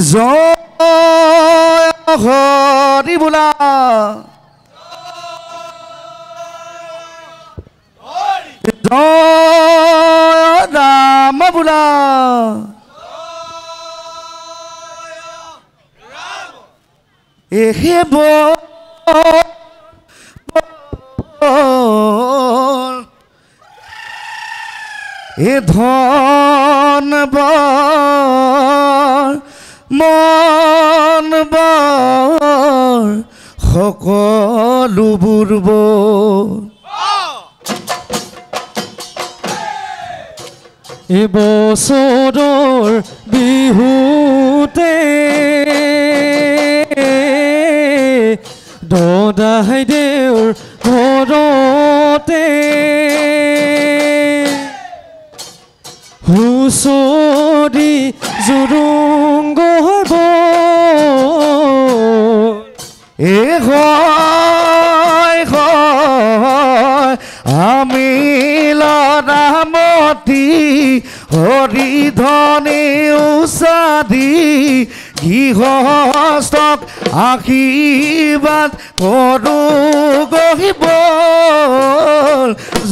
জয় হৰি বোলা জয় ৰাম বোলা এহে এ ধন বৰ মন বৰ সকলোবোৰ এবছৰৰ বিহুতে দদাই দেউৰ ঘৰতে হুঁচৰি জুৰুংগ হ'ব এ হয় হয় আমি লৰামতি হৰিধনে উচাদি গৃহস্থক আশীৰ্বাদ কৰো গহিব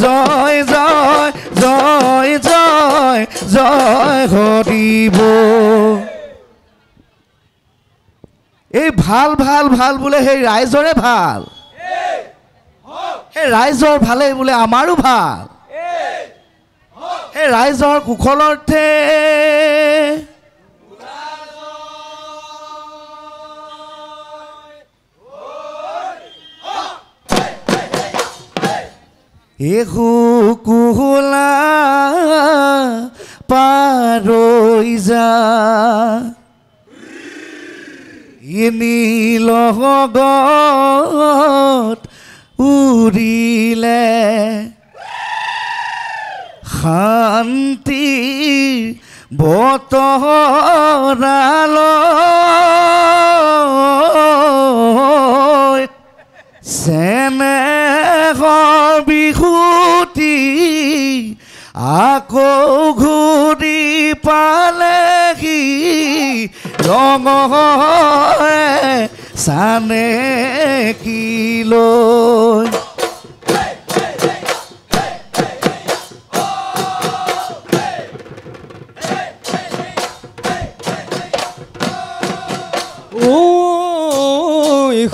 জয় জয় জয় জয় জয় হৰিব এই ভাল ভাল ভাল বোলে সেই ৰাইজৰে ভাল সেই ৰাইজৰ ভালে বোলে আমাৰো ভাল সেই ৰাইজৰ কুশলৰ্থে কুহুলা পাৰৈ যা নীলগত উৰিলে শান্তি বতৰালৈ চেনেহৰ বিহুতি আকৌ ঘূৰি পালেহি ৰঙৰে চানেকিলৈ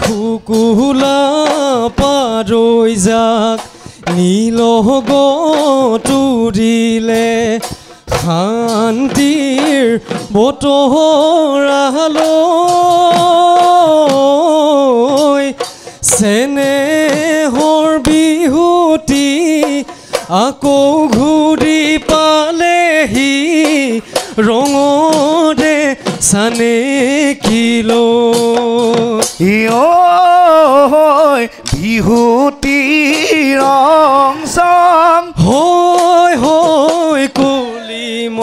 শুকুলা পাৰৈ যাক নীলগতুৰিলে শান্তিৰ বতৰালৈ চেনেহৰ বিহুতি আকৌ ঘূৰি পালেহি ৰঙৰে চানেকিলৈ বিহুতি ৰং চং হয় হয় কলিম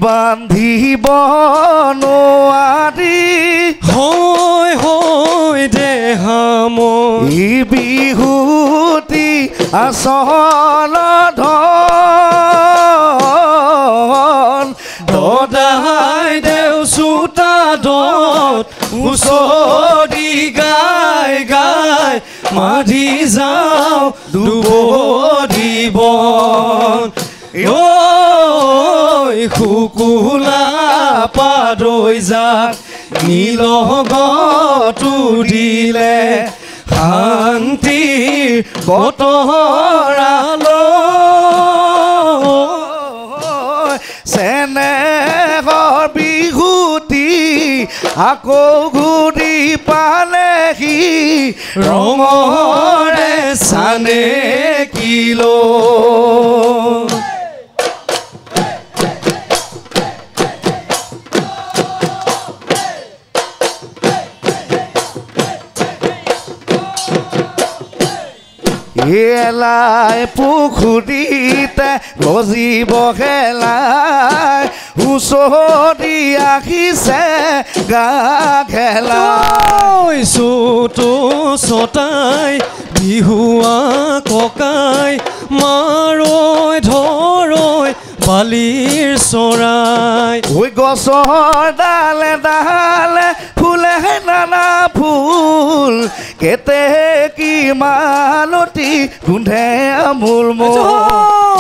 বান্ধিব নোৱাৰি হয় হয় দেহাম বিহুতি আচল ধন দদাই দেউ চোতাদত হুঁচৰি গাই গাই মাৰি যাওঁ দুবৰি বন শুকুলা পাৰৈ যাক নীলগতুৰিলে শান্তিৰ বতৰালৈ চেনেহৰ বিহুতি আকৌ ঘূৰি পালেহি ৰঙৰে চানেকিলৈ এলাই পুখুৰীতে গজিব খেলাই হুঁচৰি আহিছে গা খেলা চুটো চটাই বিহুৱা ককাই মাৰৈ ধৰৈ বালিৰ চৰাই ঐ গছৰ ডালে ডালে ফুলে নানা ফুল কেতেকী মালতী গোন্ধে আমোল মূল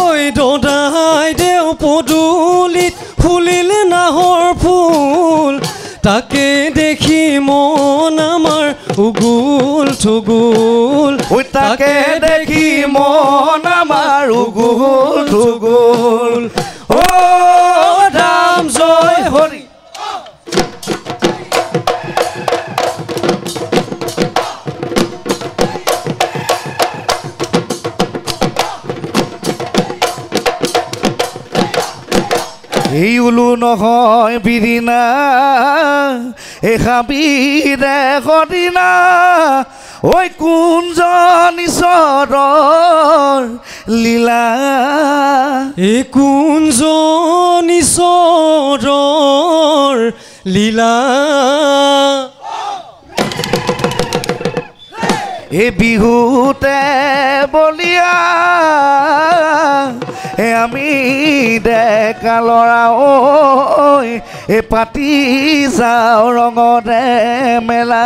ঐ দদাই দেও পদূলিত ফুলিলে নাহৰ ফুল তাকে দেখি মন আমাৰ উগুল থুগুল ঐ তাকে দেখি মন আমাৰ উগুল থুগুল ও ৰাম জয় হৰি এই উলু নহয় বিৰিণা এই হাবিৰে সদিনা ঐ কোনজন ঈশ্বৰৰ লীলা এই কোনজন ঈশ্বৰৰ লীলা এই বিহুতে বলিয়া আমি ডেকা ল'ৰা ঐ এই পাতি যাওঁ ৰঙতে মেলা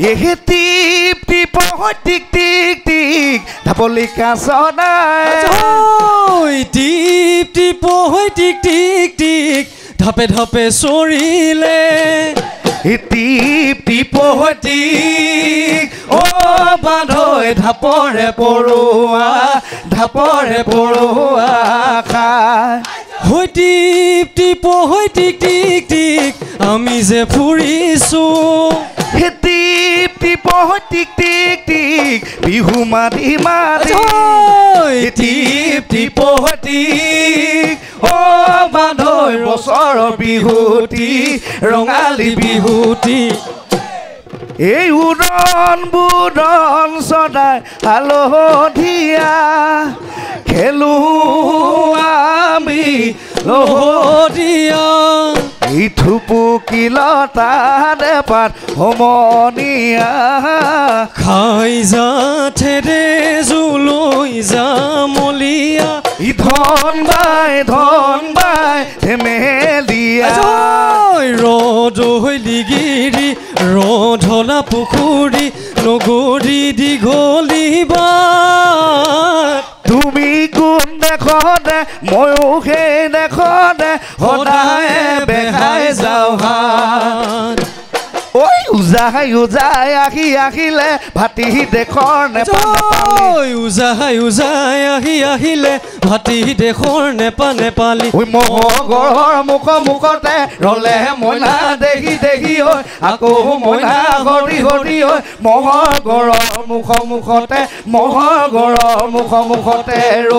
এহে টিপ টিপ টিক টিক টিক ঢাপলি কাছ নাই টিপ টিপ টিক টিক টিক ঢাপে ঢাপে চৰিলে টিপ টিপ টিক অ বান্ধৈ ঢাপৰে পৰুৱা খাই হৈ টিপ টিপ টিক টিক টিক আমি যে ফুৰিছো টিপ টিপ টিক টিক টিক বিহু মাতি মাতি টিপ টিপ টিক অ বান্ধৈ বছৰৰ বিহুটি ৰঙালী বিহুটি এই উদন বুদন সদায় হালধীয়া খেলো আমি লহৰীয়া এই থুপুকিলতাৰে পাত সমনীয়া খাই যাঠেৰে জুলৈ যামলীয়া ই ধন বাই ধেমেলীয়া ৰদ লিগিৰি ৰধলা পুখুৰী নগৰী দীঘলী বাট তুমি কোন দেখতে ময়ো সেই দেখতে সদায় বেহাই যাওঁ হাত ঐ উজাই আহিলে ভাতি দেশৰ নেপালী উজাই আহিলে ভাতি দেশৰ নেপালী ঐ মহগড়ৰ মুখতে ৰলে মইনা দেখি ঐ আকৌ মইনা হৰি ঐ মহগড়ৰ মুখতে ৰ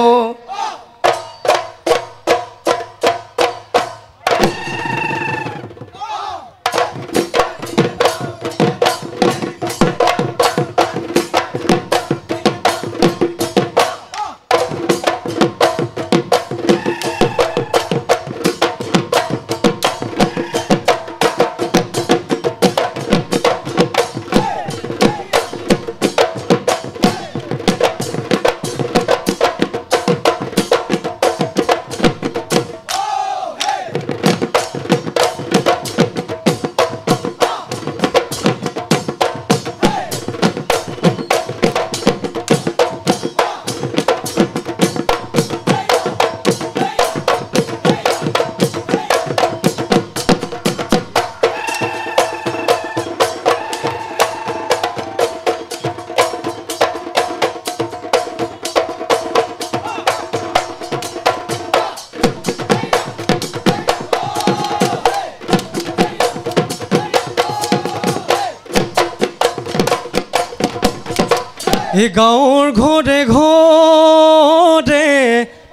এই গাঁৱৰ ঘৰে ঘৰে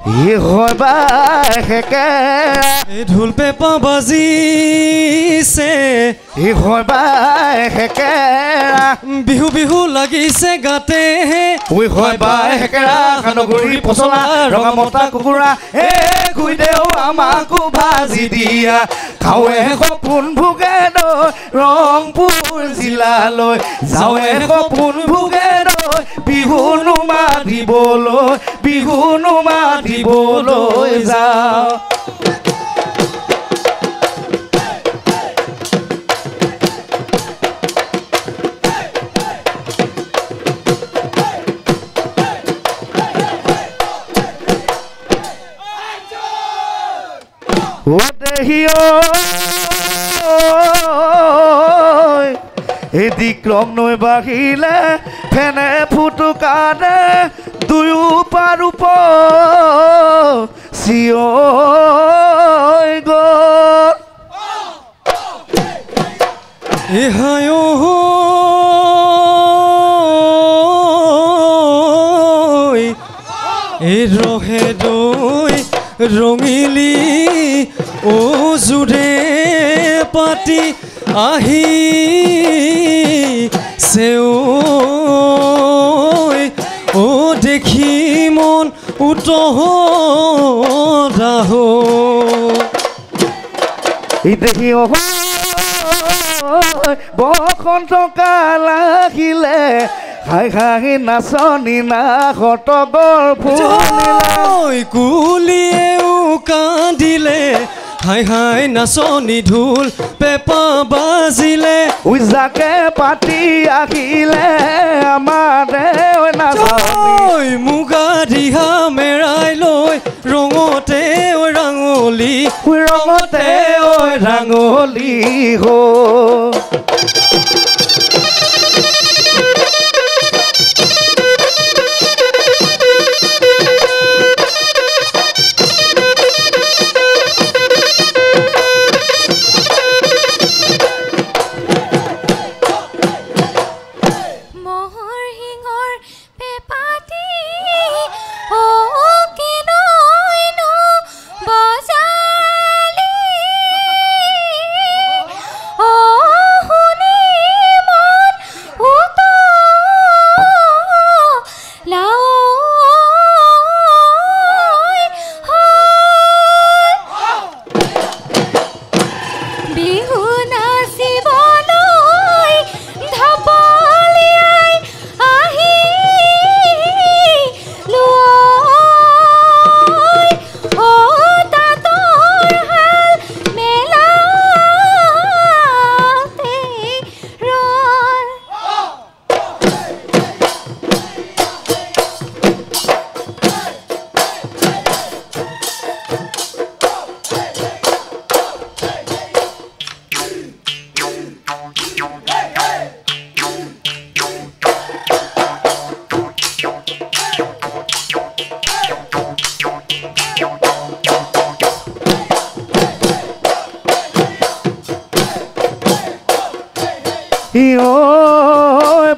ই হয় বা হেকেৰা এই ঢোল পেঁপা বাজিছে ই হয় বা হেকেৰা বিহু বিহু লাগিছে গাতে উই হয় বা হেকেৰা খানগুৰি পচলা ৰঙা মতা কুকুৰা হে খুই দেও আমাকো ভাজি দিয়া খাওঁৱে সপোন ভোগে দৈ ৰংপুৰ জিলালৈ যাওঁৱে সপোন ভোগে দৈ বিহুনো মাতিবলৈ যাওঁ এদিক্ৰম নৈ বাঢ়িলে ফেনে ফুটুকানে দুয়ো পাৰুপ চিঞৰ গ'ল এহাই এই ৰহে দৈ ৰঙিলি ও জোৰে পাতি আহি ও দেখি মন উতহ দেখি বসন্ত কাল আহিলে খাই খাই নাচনি নাকত গৰ ফুলিলে কুলিয়েও কান্দিলে হাই হাই নাচনি ঢোল পেঁপা বাজিলে উজাকে পাতি আহিলে আমাৰ নাচনি মুগা দিহা মেৰাই লৈ ৰঙতে ৰাঙলী হো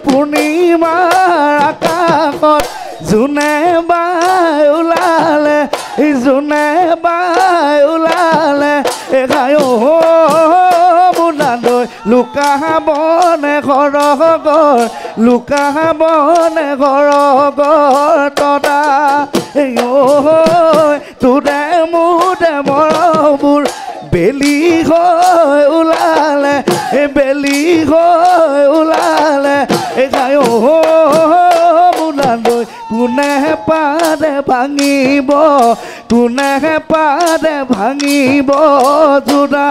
পূৰ্ণিমাৰ আকাশত জোনে বাই ওলালে এঘাই মুনালৈ লুকাবনে ঘৰ তদা তোৰে মোৰে মৰমবোৰ বেলি হৈ ওলালে এঘাই মুনালৈ কোনে পাৰে ভাঙিব জোৰা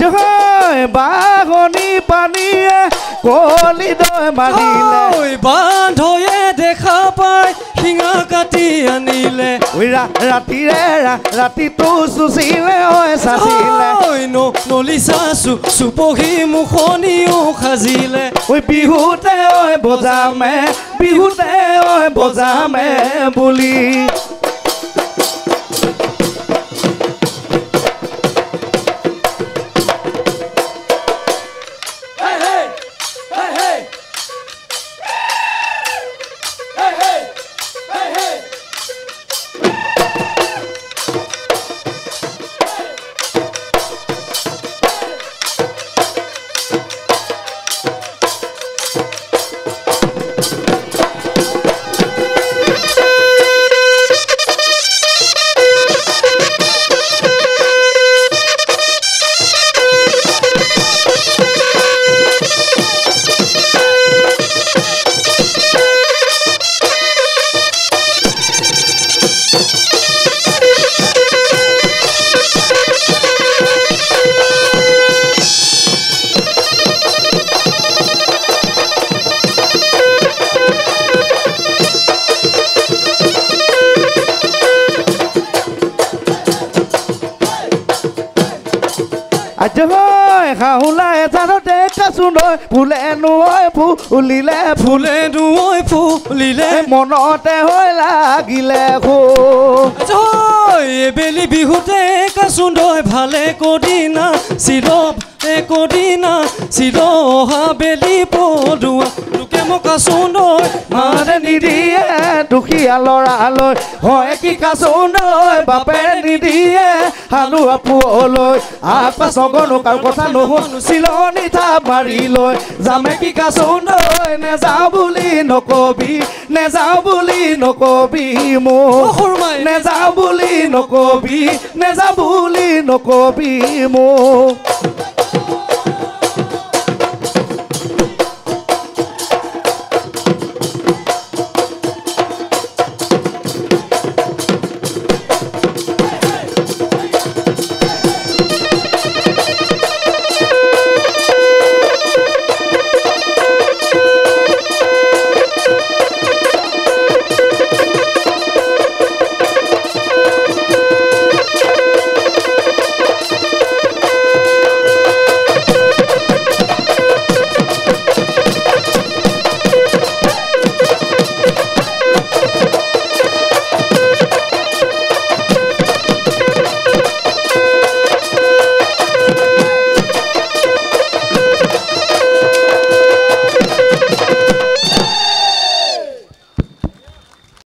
আজহৈ বাহনি পানীয়ে কলি দৈ মাৰিলে বান্ধয়ে দেখা পাই শিঙা কাটি আনিলে ৰাতিৰে ৰাতিটো চুচিলে ঐ চাচিলে নলি চাচু চুপহি মুখনিও সাজিলে ঐ বিহুতে ঐ বজামে বিহুতে ঐ বজামে বুলি আজহৈ খাহুলাই জানতে কাচু নৈ ফুলে নৈ ফুলিলে ফুলে নৈ ফুলিলে মনতে হৈ লাগিলে খো এবেলি বিহুতে কাচু নৈ ভালে কদিনা চিৰ অহা বেলি পদুৱা লোকে মোক কাচু নৈ মানে নিদিয়ে দুখীয়া ল'ৰালৈ হয় কি কাচু নৈ বাপে নিদিয়ে হালোৱা পুৱলৈ পাছগনো কাৰো কথা নুশুনো চিলনি থাপ মাৰি লৈ যামে কি কাচু নৈ নেযাওঁ বুলি নকবি মোক নেযাওঁ বুলি নকবি মোক